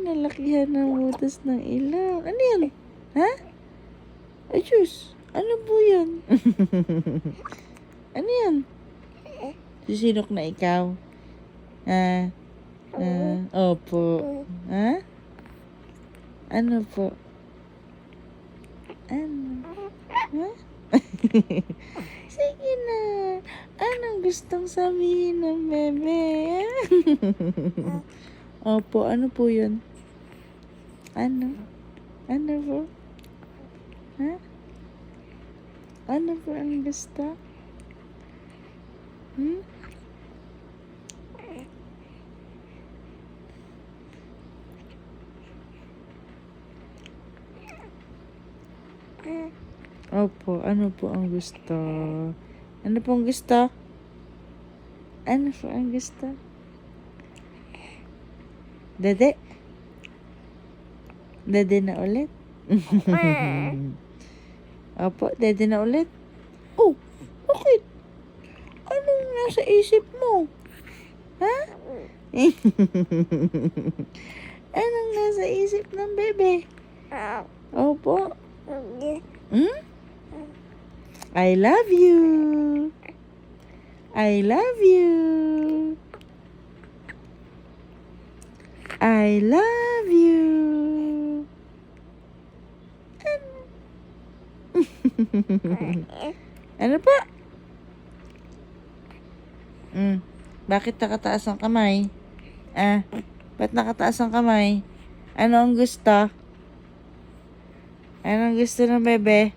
nalakihan ng butas ng ilong. Ano yan? Ha? Ay, Diyos. Ano po yan? Ano yan? Sisinok na ikaw? Opo. Ha? Ano po? Ano? Ha? Sige na. Anong gustong sabihin ng bebe? Opo, ano po yun? Ano? Ano po? Ha? Ano po ang gusto? Hmm? Opo, ano po ang gusto? Ano po ang gusto? Ano po ang gusto? Dede? Dede na ulit? Opo, dede na ulit? Oh, bakit? Anong nasa isip mo? Ha? Anong nasa isip ng bebe? Opo. Hmm? I love you. I love you. I love you. Ano pa? Bakit nakataas ang kamay? Ba't nakataas ang kamay? Ano ang gusto? Anong gusto ng bebe?